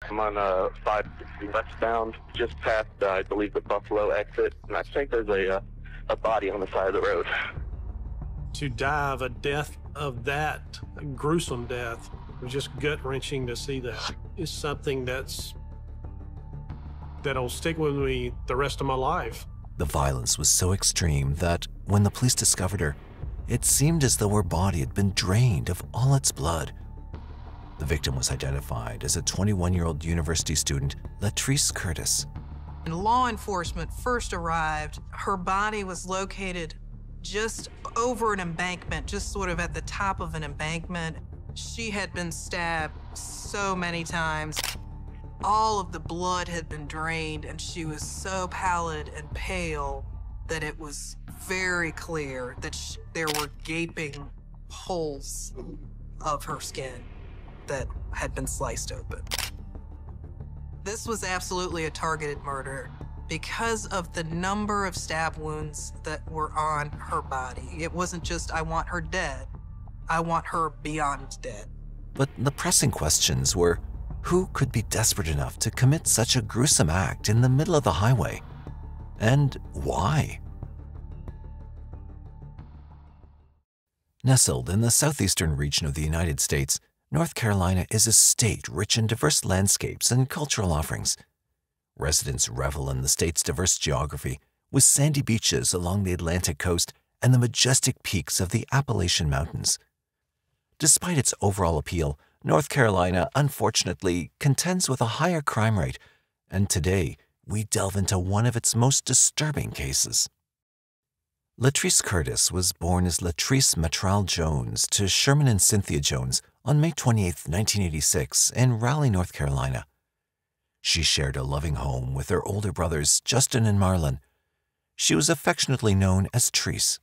I'm on 560 westbound, just past, I believe, the Buffalo exit, and I think there's a body on the side of the road. To die of a death of that, a gruesome death, it was just gut-wrenching to see that. It's something that'll stick with me the rest of my life. The violence was so extreme that when the police discovered her, it seemed as though her body had been drained of all its blood. The victim was identified as a 21-year-old university student, Latrese Curtis. When law enforcement first arrived, her body was located just over an embankment, just sort of at the top of an embankment. She had been stabbed so many times. All of the blood had been drained, and she was so pallid and pale that it was very clear that there were gaping holes of her skin that had been sliced open. This was absolutely a targeted murder because of the number of stab wounds that were on her body. It wasn't just, I want her dead, I want her beyond dead. But the pressing questions were, who could be desperate enough to commit such a gruesome act in the middle of the highway? And why? Nestled in the southeastern region of the United States, North Carolina is a state rich in diverse landscapes and cultural offerings. Residents revel in the state's diverse geography, with sandy beaches along the Atlantic coast and the majestic peaks of the Appalachian Mountains. Despite its overall appeal, North Carolina unfortunately contends with a higher crime rate, and today we delve into one of its most disturbing cases. Latrese Curtis was born as Latrese Matral Jones to Sherman and Cynthia Jones on May 28, 1986, in Raleigh, North Carolina. She shared a loving home with her older brothers, Justin and Marlon. She was affectionately known as Treese.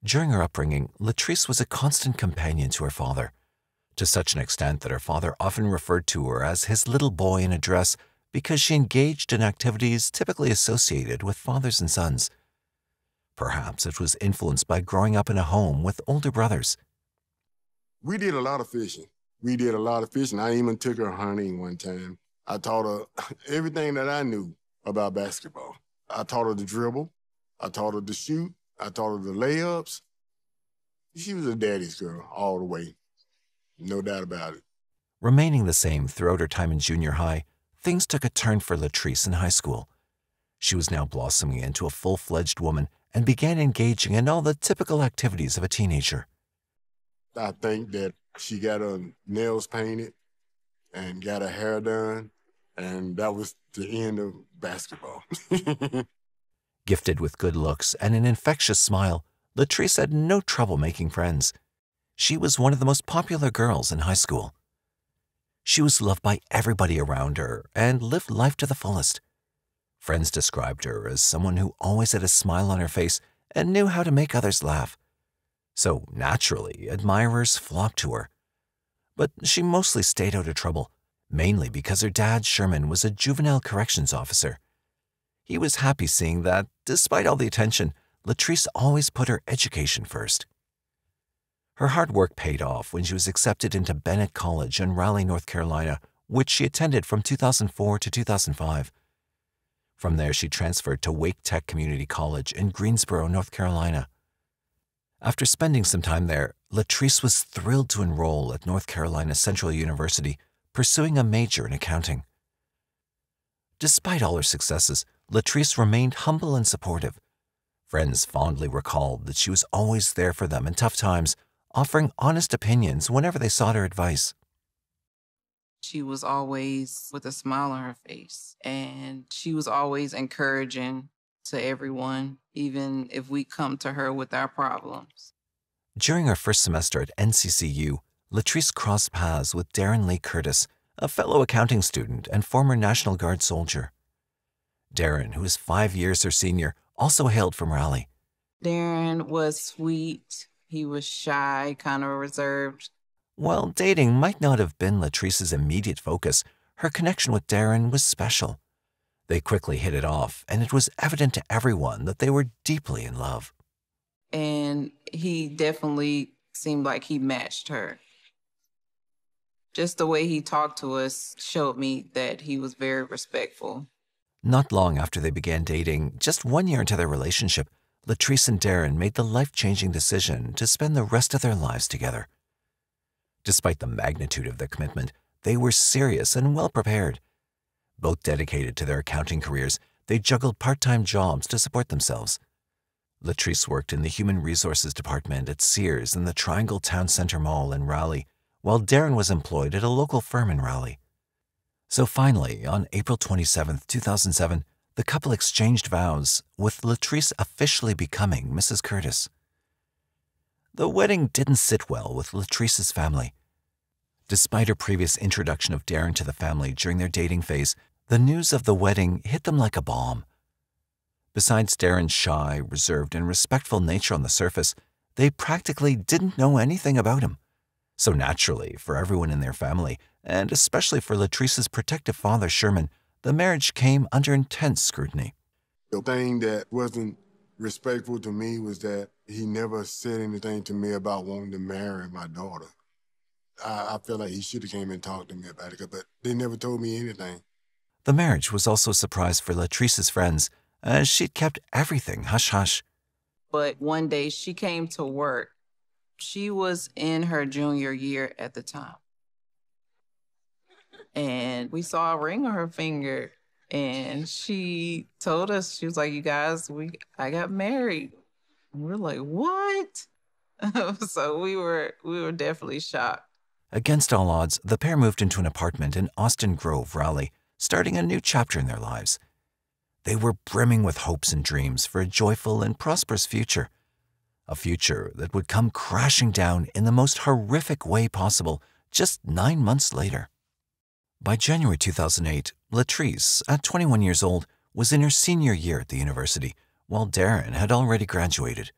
During her upbringing, Latrese was a constant companion to her father, to such an extent that her father often referred to her as his little boy in a dress because she engaged in activities typically associated with fathers and sons. Perhaps it was influenced by growing up in a home with older brothers. We did a lot of fishing. I even took her hunting one time. I taught her everything that I knew about basketball. I taught her to dribble. I taught her to shoot. I taught her the layups. She was a daddy's girl all the way. No doubt about it. Remaining the same throughout her time in junior high, things took a turn for Latrese in high school. She was now blossoming into a full-fledged woman and began engaging in all the typical activities of a teenager. I think that she got her nails painted and got her hair done, and that was the end of basketball. Gifted with good looks and an infectious smile, Latrese had no trouble making friends. She was one of the most popular girls in high school. She was loved by everybody around her and lived life to the fullest. Friends described her as someone who always had a smile on her face and knew how to make others laugh. So naturally, admirers flocked to her. But she mostly stayed out of trouble, mainly because her dad, Sherman, was a juvenile corrections officer. He was happy seeing that, despite all the attention, Latrese always put her education first. Her hard work paid off when she was accepted into Bennett College in Raleigh, North Carolina, which she attended from 2004 to 2005. From there, she transferred to Wake Tech Community College in Greensboro, North Carolina. After spending some time there, Latrese was thrilled to enroll at North Carolina Central University, pursuing a major in accounting. Despite all her successes, Latrese remained humble and supportive. Friends fondly recalled that she was always there for them in tough times, offering honest opinions whenever they sought her advice. She was always with a smile on her face, and she was always encouraging to everyone, even if we come to her with our problems. During her first semester at NCCU, Latrese crossed paths with Darren Lee Curtis, a fellow accounting student and former National Guard soldier. Darren, who was 5 years her senior, also hailed from Raleigh. Darren was sweet. He was shy, kind of reserved. While dating might not have been Latrese's immediate focus, her connection with Darren was special. They quickly hit it off, and it was evident to everyone that they were deeply in love. And he definitely seemed like he matched her. Just the way he talked to us showed me that he was very respectful. Not long after they began dating, just 1 year into their relationship, Latrese and Darren made the life-changing decision to spend the rest of their lives together. Despite the magnitude of their commitment, they were serious and well-prepared. Both dedicated to their accounting careers, they juggled part-time jobs to support themselves. Latrese worked in the Human Resources Department at Sears in the Triangle Town Center Mall in Raleigh, while Darren was employed at a local firm in Raleigh. So finally, on April 27, 2007, the couple exchanged vows, with Latrese officially becoming Mrs. Curtis. The wedding didn't sit well with Latrese's family. Despite her previous introduction of Darren to the family during their dating phase, the news of the wedding hit them like a bomb. Besides Darren's shy, reserved, and respectful nature on the surface, they practically didn't know anything about him. So naturally, for everyone in their family, and especially for Latrese's protective father, Sherman, the marriage came under intense scrutiny. The thing that wasn't respectful to me was that he never said anything to me about wanting to marry my daughter. I feel like he should have came and talked to me about it, but they never told me anything. The marriage was also a surprise for Latrese's friends, as she'd kept everything hush-hush. But one day she came to work. She was in her junior year at the time. And we saw a ring on her finger. And she told us, she was like, you guys, I got married. And we're like, what? So we were definitely shocked. Against all odds, the pair moved into an apartment in Austin Grove, Raleigh, starting a new chapter in their lives. They were brimming with hopes and dreams for a joyful and prosperous future. A future that would come crashing down in the most horrific way possible just 9 months later. By January 2008, Latrese, at 21 years old, was in her senior year at the university, while Darren had already graduated.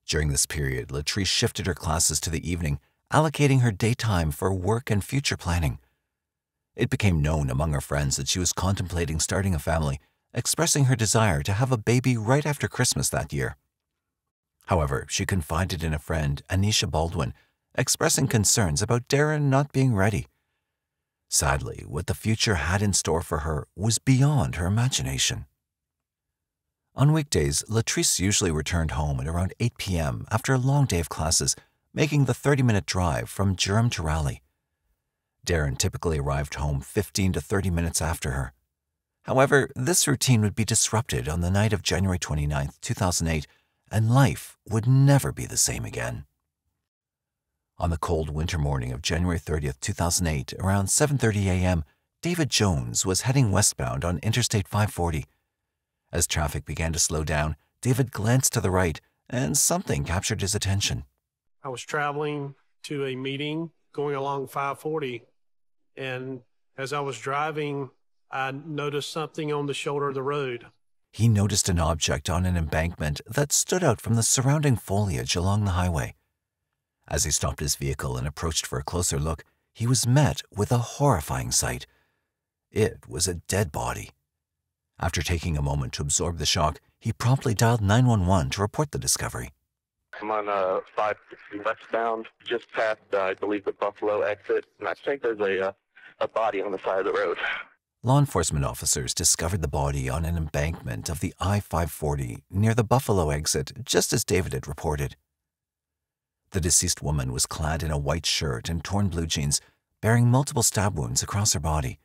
During this period, Latrese shifted her classes to the evening, allocating her daytime for work and future planning. It became known among her friends that she was contemplating starting a family, expressing her desire to have a baby right after Christmas that year. However, she confided in a friend, Anisha Baldwin, expressing concerns about Darren not being ready. Sadly, what the future had in store for her was beyond her imagination. On weekdays, Latrese usually returned home at around 8 p.m. after a long day of classes, making the 30-minute drive from Durham to Raleigh. Darren typically arrived home 15 to 30 minutes after her. However, this routine would be disrupted on the night of January 29, 2008, and life would never be the same again. On the cold winter morning of January 30, 2008, around 7:30 a.m., David Jones was heading westbound on Interstate 540. As traffic began to slow down, David glanced to the right, and something captured his attention. I was traveling to a meeting going along 540, and as I was driving, I noticed something on the shoulder of the road. He noticed an object on an embankment that stood out from the surrounding foliage along the highway. As he stopped his vehicle and approached for a closer look, he was met with a horrifying sight. It was a dead body. After taking a moment to absorb the shock, he promptly dialed 911 to report the discovery. I'm on 560 westbound, just past, I believe, the Buffalo exit, and I think there's a body on the side of the road. Law enforcement officers discovered the body on an embankment of the I-540 near the Buffalo exit, just as David had reported. The deceased woman was clad in a white shirt and torn blue jeans, bearing multiple stab wounds across her body.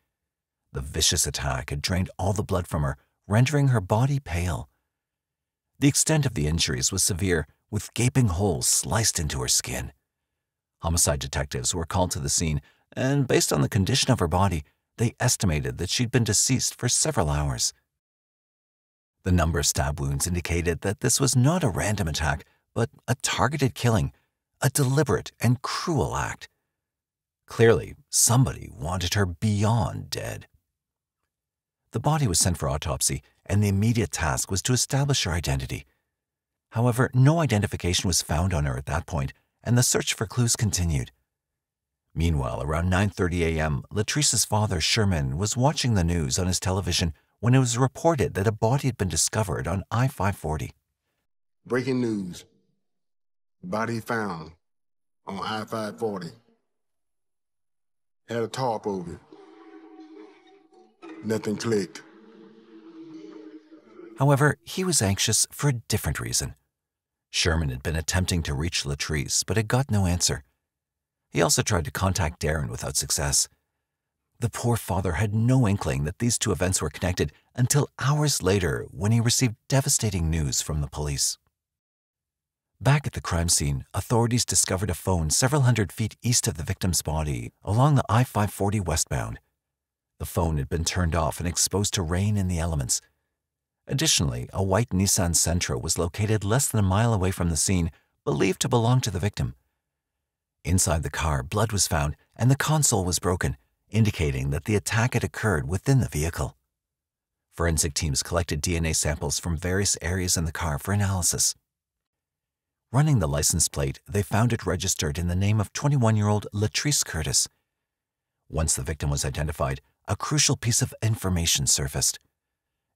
The vicious attack had drained all the blood from her, rendering her body pale. The extent of the injuries was severe, with gaping holes sliced into her skin. Homicide detectives were called to the scene, and based on the condition of her body, they estimated that she'd been deceased for several hours. The number of stab wounds indicated that this was not a random attack, but a targeted killing, a deliberate and cruel act. Clearly, somebody wanted her beyond dead. The body was sent for autopsy, and the immediate task was to establish her identity. However, no identification was found on her at that point, and the search for clues continued. Meanwhile, around 9:30 a.m., Latrese's father, Sherman, was watching the news on his television when it was reported that a body had been discovered on I-540. Breaking news. Body found on I-540. Had a tarp over it. Nothing clicked. However, he was anxious for a different reason. Sherman had been attempting to reach Latrese, but had got no answer. He also tried to contact Darren without success. The poor father had no inkling that these two events were connected until hours later when he received devastating news from the police. Back at the crime scene, authorities discovered a phone several hundred feet east of the victim's body along the I-540 westbound. The phone had been turned off and exposed to rain and the elements. Additionally, a white Nissan Sentra was located less than a mile away from the scene, believed to belong to the victim. Inside the car, blood was found and the console was broken, indicating that the attack had occurred within the vehicle. Forensic teams collected DNA samples from various areas in the car for analysis. Running the license plate, they found it registered in the name of 21-year-old Latrese Curtis. Once the victim was identified, a crucial piece of information surfaced.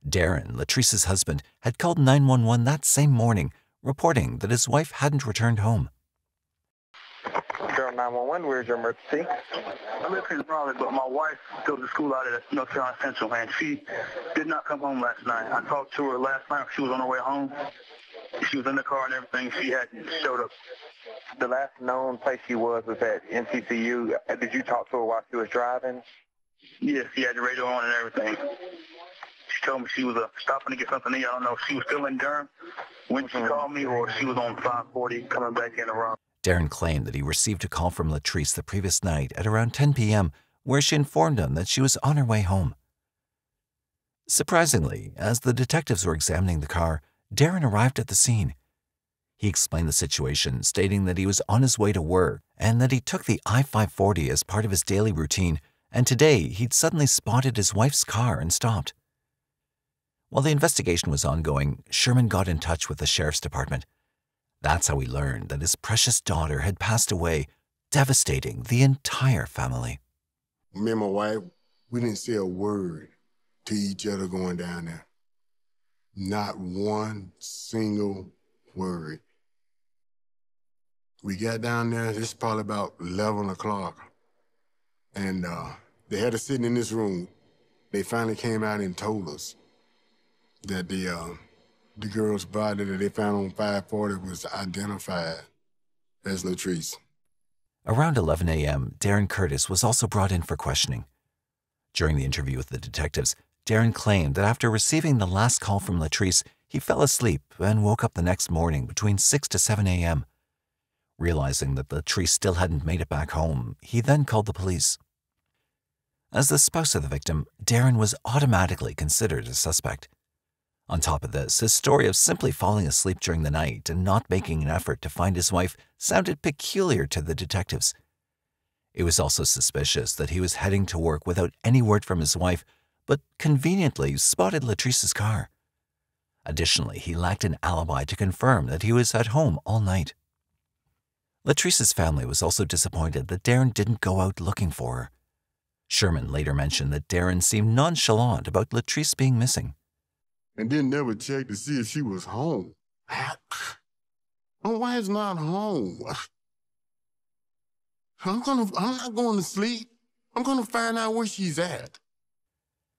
Darren, Latrese's husband, had called 911 that same morning, reporting that his wife hadn't returned home. Girl 911, where's your emergency? I live in Raleigh, but my wife goes to school out at North Carolina Central, and she did not come home last night. I talked to her last night. She was on her way home. She was in the car and everything. She hadn't showed up. The last known place she was at NCCU. Did you talk to her while she was driving? Yes, she had the radio on and everything. She told me she was stopping to get something to eat. I don't know if she was still in Durham when she called me or she was on 540 coming back in Raleigh. Darren claimed that he received a call from Latrese the previous night at around 10 p.m., where she informed him that she was on her way home. Surprisingly, as the detectives were examining the car, Darren arrived at the scene. He explained the situation, stating that he was on his way to work and that he took the I-540 as part of his daily routine, and today he'd suddenly spotted his wife's car and stopped. While the investigation was ongoing, Sherman got in touch with the sheriff's department. That's how he learned that his precious daughter had passed away, devastating the entire family. Me and my wife, we didn't say a word to each other going down there. Not one single word. We got down there, it's probably about 11 o'clock. And they had us sitting in this room. They finally came out and told us that the girl's body that they found on 540 was identified as Latrese. Around 11 a.m., Darren Curtis was also brought in for questioning. During the interview with the detectives, Darren claimed that after receiving the last call from Latrese, he fell asleep and woke up the next morning between 6 to 7 a.m. Realizing that Latrese still hadn't made it back home, he then called the police. As the spouse of the victim, Darren was automatically considered a suspect. On top of this, his story of simply falling asleep during the night and not making an effort to find his wife sounded peculiar to the detectives. It was also suspicious that he was heading to work without any word from his wife, but conveniently spotted Latrese's car. Additionally, he lacked an alibi to confirm that he was at home all night. Latrese's family was also disappointed that Darren didn't go out looking for her. Sherman later mentioned that Darren seemed nonchalant about Latrese being missing. And then never check to see if she was home. My wife's not home. I'm not going to sleep. I'm going to find out where she's at.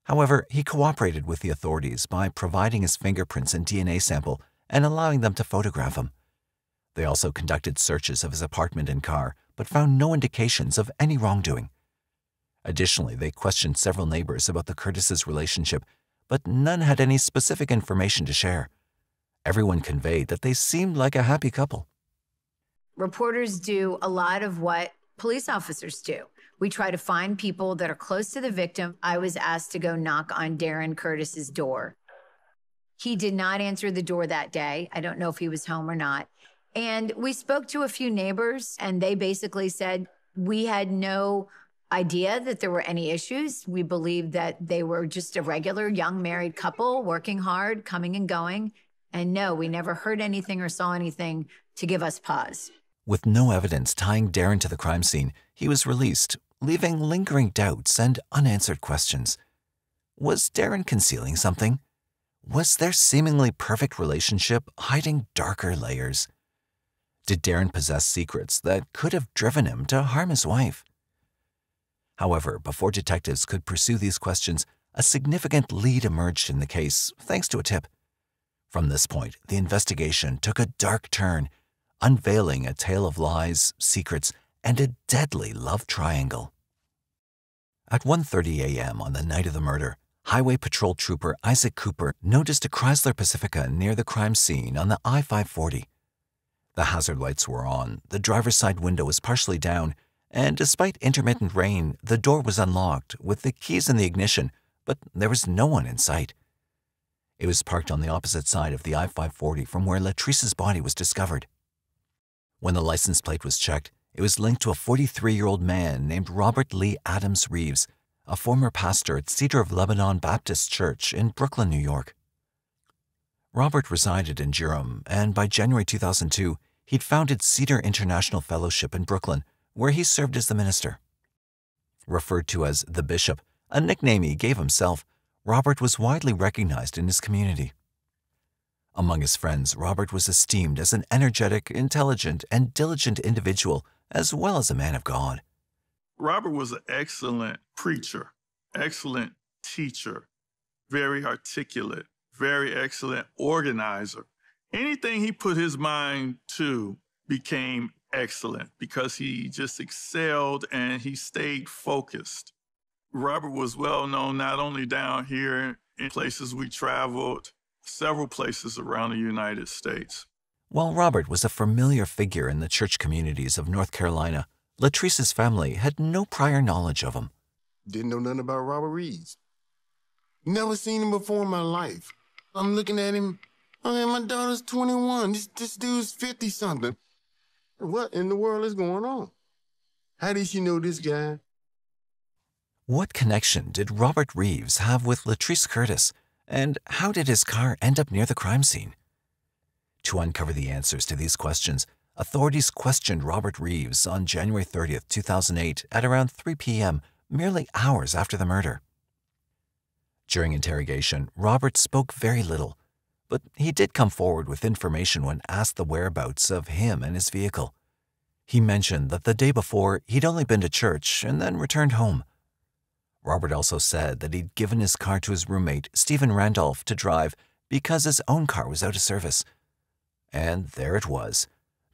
However, he cooperated with the authorities by providing his fingerprints and DNA sample and allowing them to photograph him. They also conducted searches of his apartment and car, but found no indications of any wrongdoing. Additionally, they questioned several neighbors about the Curtises' relationship, but none had any specific information to share. Everyone conveyed that they seemed like a happy couple. Reporters do a lot of what police officers do. We try to find people that are close to the victim. I was asked to go knock on Darren Curtis's door. He did not answer the door that day. I don't know if he was home or not. And we spoke to a few neighbors, and they basically said, we had no idea that there were any issues. We believed that they were just a regular young married couple working hard, coming and going. And no, we never heard anything or saw anything to give us pause. With no evidence tying Darren to the crime scene, he was released, leaving lingering doubts and unanswered questions. Was Darren concealing something? Was their seemingly perfect relationship hiding darker layers? Did Darren possess secrets that could have driven him to harm his wife? However, before detectives could pursue these questions, a significant lead emerged in the case thanks to a tip. From this point, the investigation took a dark turn, unveiling a tale of lies, secrets, and a deadly love triangle. At 1:30 a.m. on the night of the murder, Highway Patrol Trooper Isaac Cooper noticed a Chrysler Pacifica near the crime scene on the I-540. The hazard lights were on, the driver's side window was partially down, and despite intermittent rain, the door was unlocked with the keys in the ignition, but there was no one in sight. It was parked on the opposite side of the I-540 from where Latrese's body was discovered. When the license plate was checked, it was linked to a 43-year-old man named Robert Lee Adams Reeves, a former pastor at Cedar of Lebanon Baptist Church in Brooklyn, New York. Robert resided in Durham, and by January 2002, he'd founded Cedar International Fellowship in Brooklyn, where he served as the minister. Referred to as the Bishop, a nickname he gave himself, Robert was widely recognized in his community. Among his friends, Robert was esteemed as an energetic, intelligent, and diligent individual, as well as a man of God. Robert was an excellent preacher, excellent teacher, very articulate, very excellent organizer. Anything he put his mind to became excellent because he just excelled and he stayed focused. Robert was well known not only down here in places we traveled, several places around the United States. While Robert was a familiar figure in the church communities of North Carolina, Latrese's family had no prior knowledge of him. Didn't know nothing about Robert Reeves. Never seen him before in my life. I'm looking at him. Okay, my daughter's 21. This dude's 50-something. What in the world is going on? How did she know this guy? What connection did Robert Reeves have with Latrese Curtis, and how did his car end up near the crime scene? To uncover the answers to these questions, authorities questioned Robert Reeves on January 30th, 2008 at around 3 p.m., merely hours after the murder. During interrogation, Robert spoke very little, but he did come forward with information when asked the whereabouts of him and his vehicle. He mentioned that the day before, he'd only been to church and then returned home. Robert also said that he'd given his car to his roommate, Stephen Randolph, to drive because his own car was out of service. And there it was.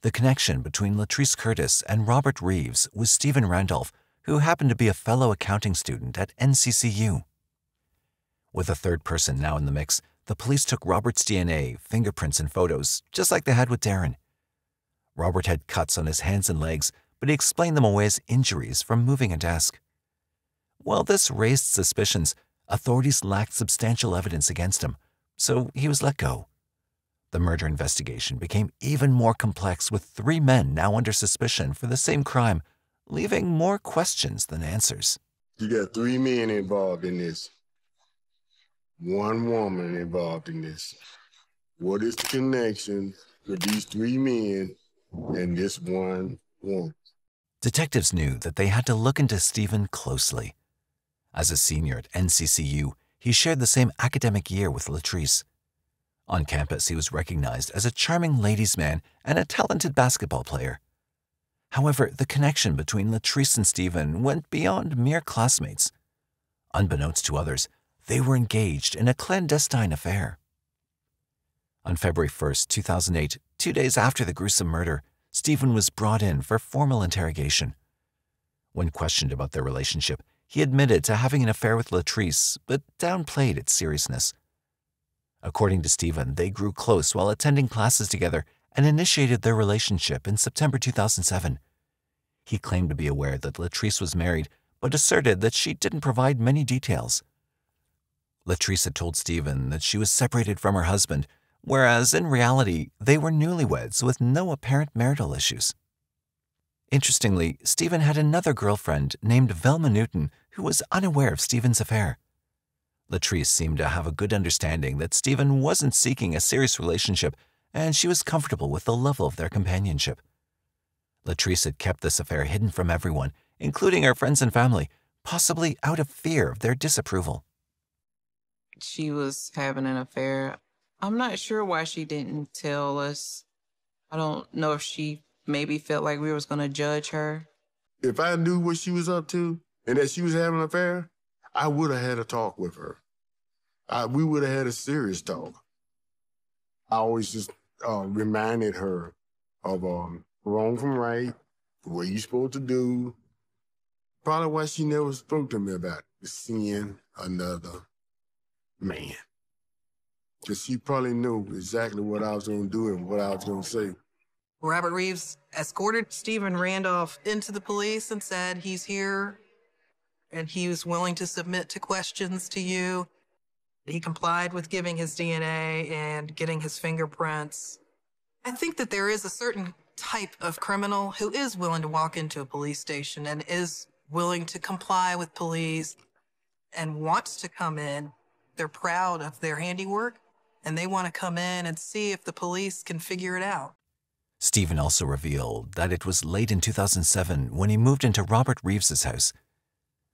The connection between Latrese Curtis and Robert Reeves was Stephen Randolph, who happened to be a fellow accounting student at NCCU. With a third person now in the mix, the police took Robert's DNA, fingerprints, and photos, just like they had with Darren. Robert had cuts on his hands and legs, but he explained them away as injuries from moving a desk. While this raised suspicions, authorities lacked substantial evidence against him, so he was let go. The murder investigation became even more complex with 3 men now under suspicion for the same crime, leaving more questions than answers. You got 3 men involved in this. 1 woman involved in this. What is the connection with these 3 men and this 1 woman? Detectives knew that they had to look into Stephen closely. As a senior at NCCU, he shared the same academic year with Latrese. On campus, he was recognized as a charming ladies' man and a talented basketball player. However, the connection between Latrese and Stephen went beyond mere classmates. Unbeknownst to others, they were engaged in a clandestine affair. On February 1st, 2008, 2 days after the gruesome murder, Stephen was brought in for formal interrogation. When questioned about their relationship, he admitted to having an affair with Latrese, but downplayed its seriousness. According to Stephen, they grew close while attending classes together and initiated their relationship in September 2007. He claimed to be aware that Latrese was married, but asserted that she didn't provide many details. Latrese had told Stephen that she was separated from her husband, whereas in reality, they were newlyweds with no apparent marital issues. Interestingly, Stephen had another girlfriend named Velma Newton who was unaware of Stephen's affair. Latrese seemed to have a good understanding that Stephen wasn't seeking a serious relationship, and she was comfortable with the level of their companionship. Latrese had kept this affair hidden from everyone, including her friends and family, possibly out of fear of their disapproval. She was having an affair. I'm not sure why she didn't tell us. I don't know if she maybe felt like we was going to judge her. If I knew what she was up to, and that she was having an affair, I would have had a talk with her. We would have had a serious talk. I always just reminded her of wrong from right, what you're supposed to do. Probably why she never spoke to me about seeing another man. Because she probably knew exactly what I was going to do and what I was going to say. Robert Reeves escorted Stephen Randolph into the police and said he's here and he was willing to submit to questions to you. He complied with giving his DNA and getting his fingerprints. I think that there is a certain type of criminal who is willing to walk into a police station and is willing to comply with police and wants to come in. They're proud of their handiwork and they want to come in and see if the police can figure it out. Stephen also revealed that it was late in 2007 when he moved into Robert Reeves's house.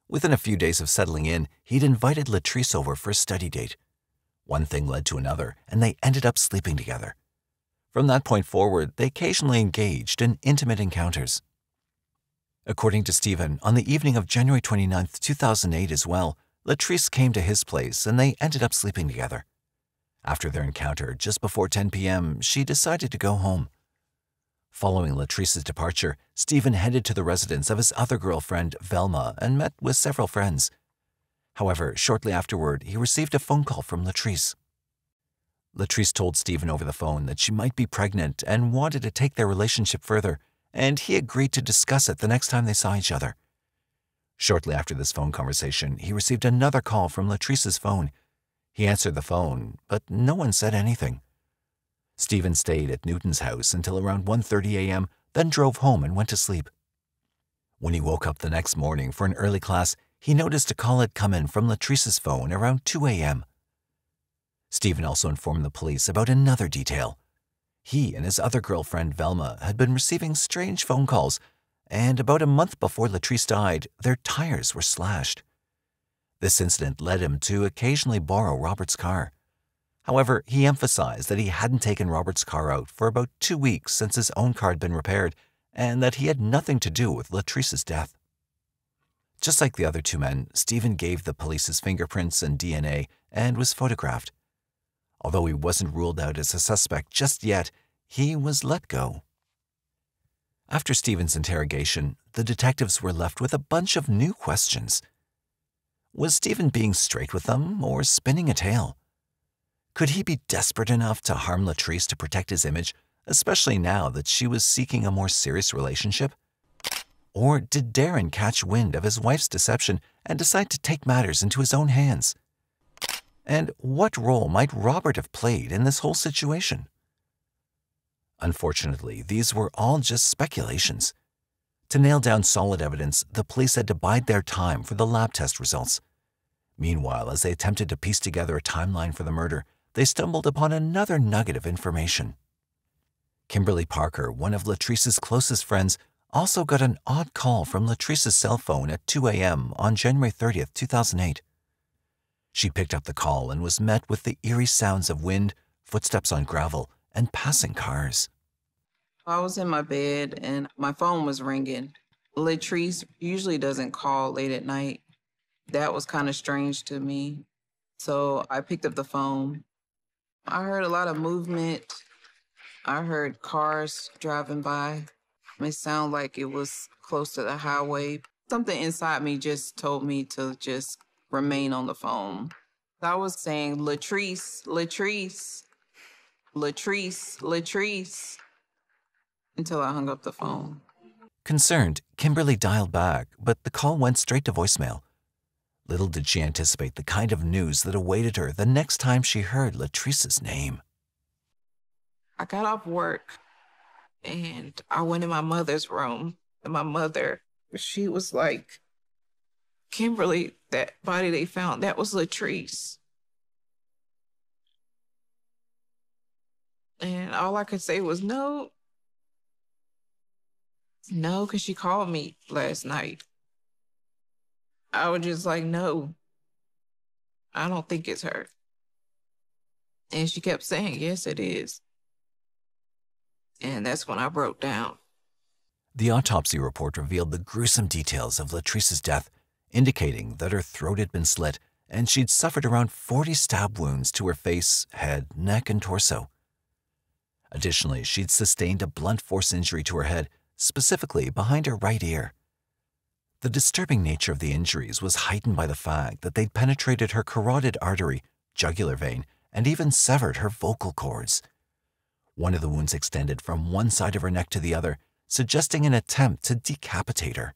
Within a few days of settling in, he'd invited Latrese over for a study date. One thing led to another, and they ended up sleeping together. From that point forward, they occasionally engaged in intimate encounters. According to Stephen, on the evening of January 29, 2008 as well, Latrese came to his place and they ended up sleeping together. After their encounter, just before 10 p.m., she decided to go home. Following Latrese's departure, Stephen headed to the residence of his other girlfriend, Velma, and met with several friends. However, shortly afterward, he received a phone call from Latrese. Latrese told Stephen over the phone that she might be pregnant and wanted to take their relationship further, and he agreed to discuss it the next time they saw each other. Shortly after this phone conversation, he received another call from Latrese's phone. He answered the phone, but no one said anything. Stephen stayed at Newton's house until around 1:30 a.m., then drove home and went to sleep. When he woke up the next morning for an early class, he noticed a call had come in from Latrese's phone around 2 a.m. Stephen also informed the police about another detail. He and his other girlfriend, Velma, had been receiving strange phone calls, and about a month before Latrese died, their tires were slashed. This incident led him to occasionally borrow Robert's car. However, he emphasized that he hadn't taken Robert's car out for about 2 weeks since his own car had been repaired, and that he had nothing to do with Latrese's death. Just like the other two men, Stephen gave the police his fingerprints and DNA and was photographed. Although he wasn't ruled out as a suspect just yet, he was let go. After Stephen's interrogation, the detectives were left with a bunch of new questions. Was Stephen being straight with them or spinning a tale? Could he be desperate enough to harm Latrese to protect his image, especially now that she was seeking a more serious relationship? Or did Darren catch wind of his wife's deception and decide to take matters into his own hands? And what role might Robert have played in this whole situation? Unfortunately, these were all just speculations. To nail down solid evidence, the police had to bide their time for the lab test results. Meanwhile, as they attempted to piece together a timeline for the murder, they stumbled upon another nugget of information. Kimberly Parker, one of Latrese's closest friends, also got an odd call from Latrese's cell phone at 2 a.m. on January 30, 2008. She picked up the call and was met with the eerie sounds of wind, footsteps on gravel, and passing cars. I was in my bed and my phone was ringing. Latrese usually doesn't call late at night. That was kind of strange to me. So I picked up the phone. I heard a lot of movement. I heard cars driving by. It sounded like it was close to the highway. Something inside me just told me to just remain on the phone. I was saying, Latrese, Latrese, Latrese, Latrese, until I hung up the phone. Concerned, Kimberly dialed back, but the call went straight to voicemail. Little did she anticipate the kind of news that awaited her the next time she heard Latrese's name. I got off work and I went in my mother's room. And my mother, she was like, Kimberly, that body they found, that was Latrese. And all I could say was no. No, because she called me last night. I was just like, no, I don't think it's her. And she kept saying, yes, it is. And that's when I broke down. The autopsy report revealed the gruesome details of Latrese's death, indicating that her throat had been slit and she'd suffered around 40 stab wounds to her face, head, neck, and torso. Additionally, she'd sustained a blunt force injury to her head, specifically behind her right ear. The disturbing nature of the injuries was heightened by the fact that they'd penetrated her carotid artery, jugular vein, and even severed her vocal cords. One of the wounds extended from one side of her neck to the other, suggesting an attempt to decapitate her.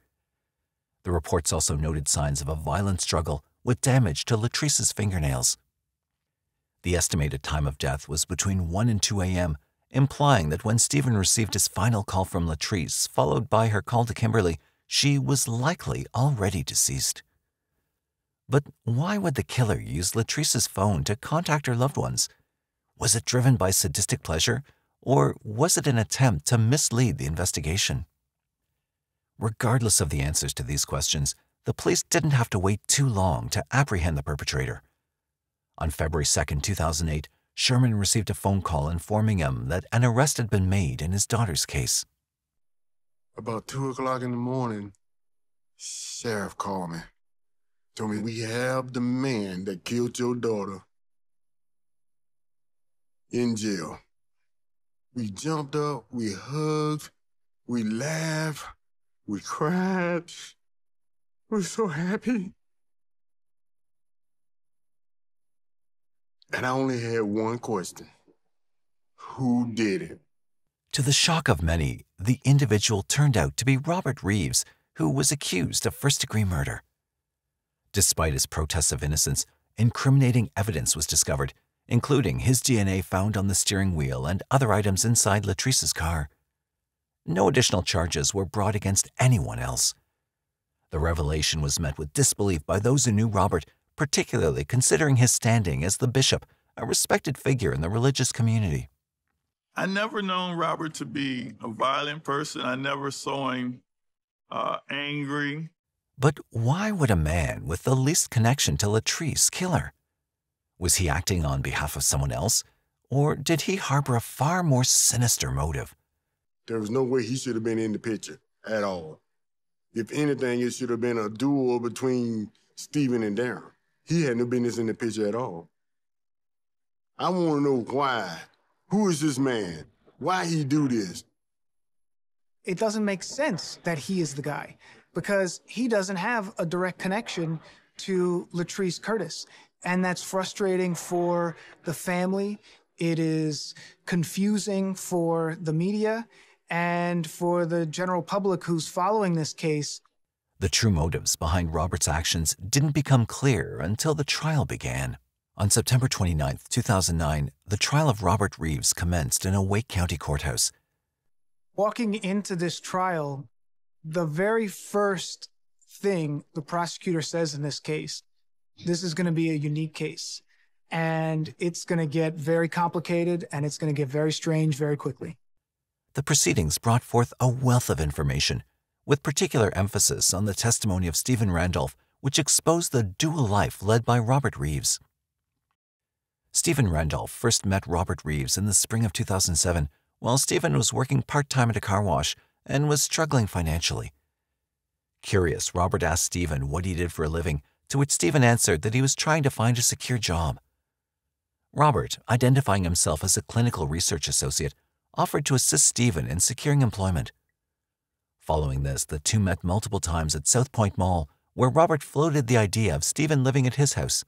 The reports also noted signs of a violent struggle with damage to Latrese's fingernails. The estimated time of death was between 1 and 2 a.m., implying that when Stephen received his final call from Latrese, followed by her call to Kimberly, she was likely already deceased. But why would the killer use Latrese's phone to contact her loved ones? Was it driven by sadistic pleasure, or was it an attempt to mislead the investigation? Regardless of the answers to these questions, the police didn't have to wait too long to apprehend the perpetrator. On February 2, 2008, Sherman received a phone call informing him that an arrest had been made in his daughter's case. About 2 o'clock in the morning, sheriff called me. Told me, we have the man that killed your daughter in jail. We jumped up, we hugged, we laughed, we cried. We were so happy. And I only had one question. Who did it? To the shock of many, the individual turned out to be Robert Reeves, who was accused of first-degree murder. Despite his protests of innocence, incriminating evidence was discovered, including his DNA found on the steering wheel and other items inside Latrese's car. No additional charges were brought against anyone else. The revelation was met with disbelief by those who knew Robert, particularly considering his standing as the bishop, a respected figure in the religious community. I never known Robert to be a violent person. I never saw him angry. But why would a man with the least connection to Latrese kill her? Was he acting on behalf of someone else, or did he harbor a far more sinister motive? There was no way he should have been in the picture at all. If anything, it should have been a duel between Stephen and Darren. He had no business in the picture at all. I want to know why. Who is this man? Why he do this? It doesn't make sense that he is the guy because he doesn't have a direct connection to Latrese Curtis. And that's frustrating for the family. It is confusing for the media and for the general public who's following this case. The true motives behind Robert's actions didn't become clear until the trial began. On September 29, 2009, the trial of Robert Reeves commenced in a Wake County courthouse. Walking into this trial, the very first thing the prosecutor says in this case, this is going to be a unique case, and it's going to get very complicated, and it's going to get very strange very quickly. The proceedings brought forth a wealth of information, with particular emphasis on the testimony of Stephen Randolph, which exposed the dual life led by Robert Reeves. Stephen Randolph first met Robert Reeves in the spring of 2007, while Stephen was working part-time at a car wash and was struggling financially. Curious, Robert asked Stephen what he did for a living, to which Stephen answered that he was trying to find a secure job. Robert, identifying himself as a clinical research associate, offered to assist Stephen in securing employment. Following this, the two met multiple times at South Point Mall, where Robert floated the idea of Stephen living at his house.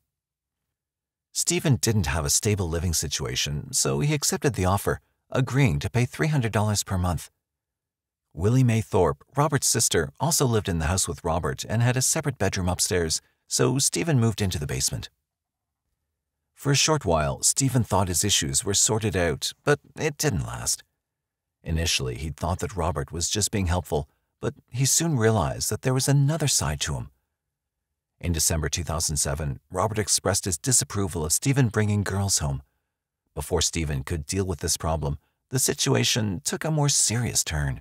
Stephen didn't have a stable living situation, so he accepted the offer, agreeing to pay $300 per month. Willie Mae Thorpe, Robert's sister, also lived in the house with Robert and had a separate bedroom upstairs, so Stephen moved into the basement. For a short while, Stephen thought his issues were sorted out, but it didn't last. Initially, he thought that Robert was just being helpful, but he soon realized that there was another side to him. In December 2007, Robert expressed his disapproval of Stephen bringing girls home. Before Stephen could deal with this problem, the situation took a more serious turn.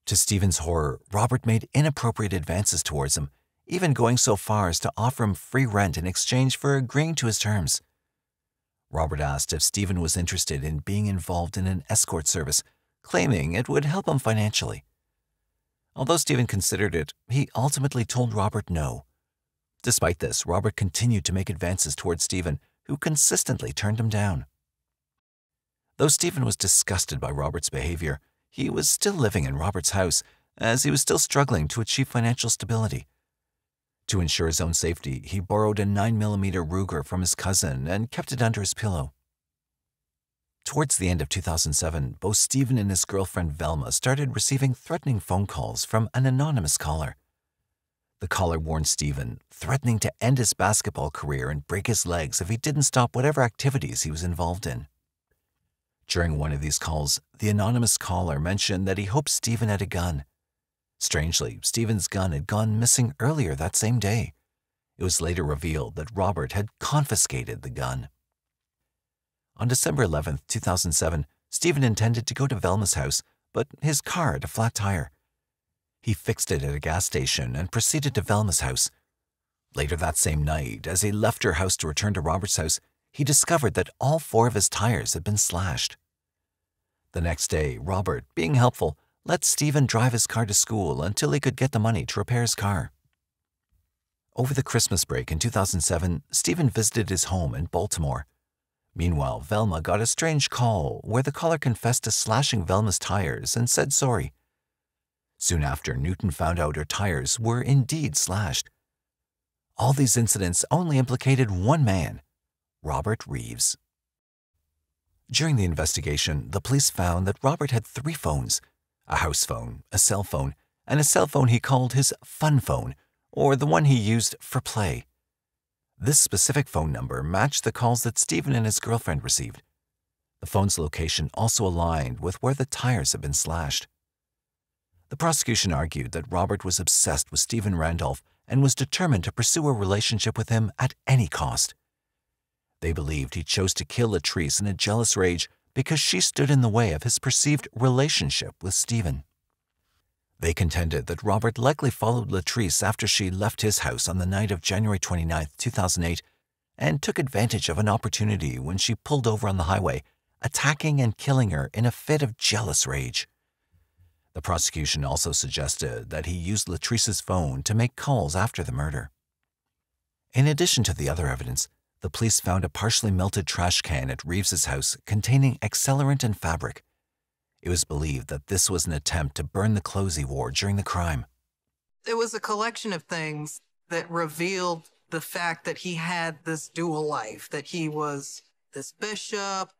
To Stephen's horror, Robert made inappropriate advances towards him, even going so far as to offer him free rent in exchange for agreeing to his terms. Robert asked if Stephen was interested in being involved in an escort service, claiming it would help him financially. Although Stephen considered it, he ultimately told Robert no. Despite this, Robert continued to make advances towards Stephen, who consistently turned him down. Though Stephen was disgusted by Robert's behavior, he was still living in Robert's house, as he was still struggling to achieve financial stability. To ensure his own safety, he borrowed a 9mm Ruger from his cousin and kept it under his pillow. Towards the end of 2007, both Stephen and his girlfriend Velma started receiving threatening phone calls from an anonymous caller. The caller warned Stephen, threatening to end his basketball career and break his legs if he didn't stop whatever activities he was involved in. During one of these calls, the anonymous caller mentioned that he hoped Stephen had a gun. Strangely, Stephen's gun had gone missing earlier that same day. It was later revealed that Robert had confiscated the gun. On December 11, 2007, Stephen intended to go to Velma's house, but his car had a flat tire. He fixed it at a gas station and proceeded to Velma's house. Later that same night, as he left her house to return to Robert's house, he discovered that all 4 of his tires had been slashed. The next day, Robert, being helpful, let Stephen drive his car to school until he could get the money to repair his car. Over the Christmas break in 2007, Stephen visited his home in Baltimore. Meanwhile, Velma got a strange call where the caller confessed to slashing Velma's tires and said sorry. Soon after, Newton found out her tires were indeed slashed. All these incidents only implicated one man, Robert Reeves. During the investigation, the police found that Robert had 3 phones, a house phone, a cell phone, and a cell phone he called his fun phone, or the one he used for play. This specific phone number matched the calls that Stephen and his girlfriend received. The phone's location also aligned with where the tires had been slashed. The prosecution argued that Robert was obsessed with Stephen Randolph and was determined to pursue a relationship with him at any cost. They believed he chose to kill Latrese in a jealous rage because she stood in the way of his perceived relationship with Stephen. They contended that Robert likely followed Latrese after she left his house on the night of January 29, 2008, and took advantage of an opportunity when she pulled over on the highway, attacking and killing her in a fit of jealous rage. The prosecution also suggested that he used Latrese's phone to make calls after the murder. In addition to the other evidence, the police found a partially melted trash can at Reeves's house containing accelerant and fabric. It was believed that this was an attempt to burn the clothes he wore during the crime. It was a collection of things that revealed the fact that he had this dual life, that he was this bishop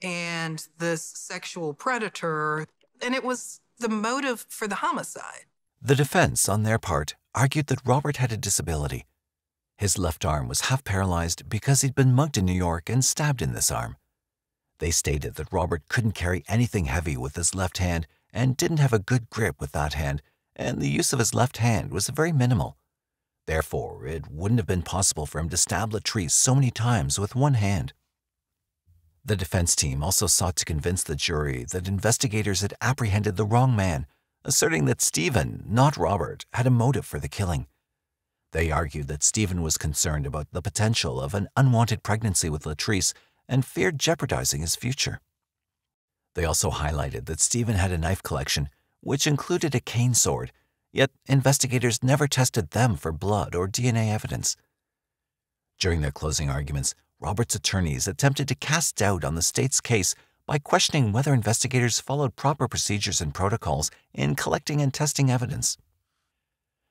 and this sexual predator, and it was the motive for the homicide. The defense, on their part, argued that Robert had a disability. His left arm was half paralyzed because he'd been mugged in New York and stabbed in this arm. They stated that Robert couldn't carry anything heavy with his left hand and didn't have a good grip with that hand, and the use of his left hand was very minimal. Therefore, it wouldn't have been possible for him to stab Latrese so many times with one hand. The defense team also sought to convince the jury that investigators had apprehended the wrong man, asserting that Stephen, not Robert, had a motive for the killing. They argued that Stephen was concerned about the potential of an unwanted pregnancy with Latrese and feared jeopardizing his future. They also highlighted that Stephen had a knife collection, which included a cane sword, yet investigators never tested them for blood or DNA evidence. During their closing arguments, Robert's attorneys attempted to cast doubt on the state's case by questioning whether investigators followed proper procedures and protocols in collecting and testing evidence.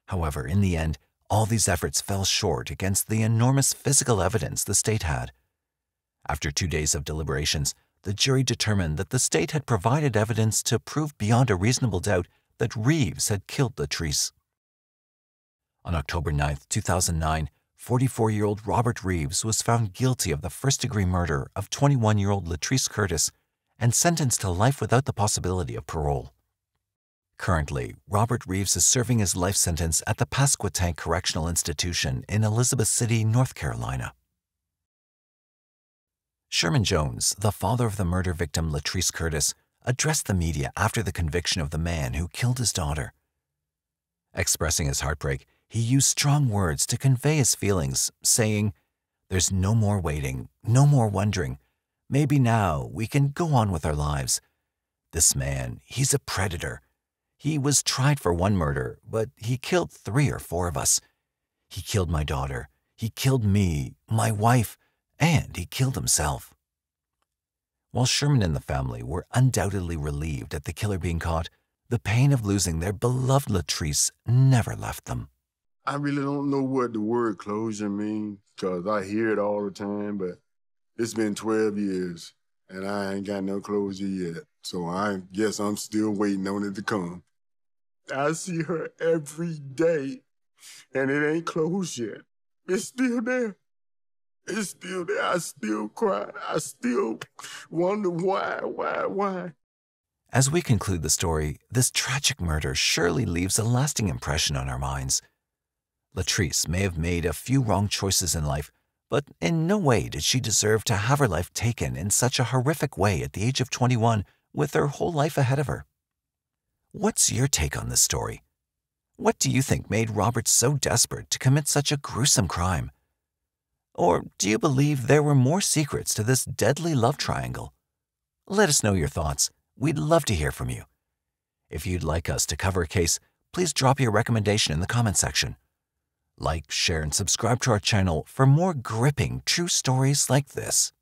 However, in the end, all these efforts fell short against the enormous physical evidence the state had. After 2 days of deliberations, the jury determined that the state had provided evidence to prove beyond a reasonable doubt that Reeves had killed Latrese. On October 9, 2009, 44-year-old Robert Reeves was found guilty of the first-degree murder of 21-year-old Latrese Curtis and sentenced to life without the possibility of parole. Currently, Robert Reeves is serving his life sentence at the Pasquotank Correctional Institution in Elizabeth City, North Carolina. Sherman Jones, the father of the murder victim Latrese Curtis, addressed the media after the conviction of the man who killed his daughter. Expressing his heartbreak, he used strong words to convey his feelings, saying, "There's no more waiting, no more wondering. Maybe now we can go on with our lives. This man, he's a predator. He was tried for one murder, but he killed 3 or 4 of us. He killed my daughter, he killed me, my wife, and he killed himself. While Sherman and the family were undoubtedly relieved at the killer being caught, the pain of losing their beloved Latrese never left them. I really don't know what the word closure means, because I hear it all the time, but it's been 12 years, and I ain't got no closure yet. So I guess I'm still waiting on it to come. I see her every day, and it ain't closed yet. It's still there. It's still there. I still cry. I still wonder why. As we conclude the story, this tragic murder surely leaves a lasting impression on our minds. Latrese may have made a few wrong choices in life, but in no way did she deserve to have her life taken in such a horrific way at the age of 21 with her whole life ahead of her. What's your take on this story? What do you think made Robert so desperate to commit such a gruesome crime? Or do you believe there were more secrets to this deadly love triangle? Let us know your thoughts. We'd love to hear from you. If you'd like us to cover a case, please drop your recommendation in the comment section. Like, share, and subscribe to our channel for more gripping true stories like this.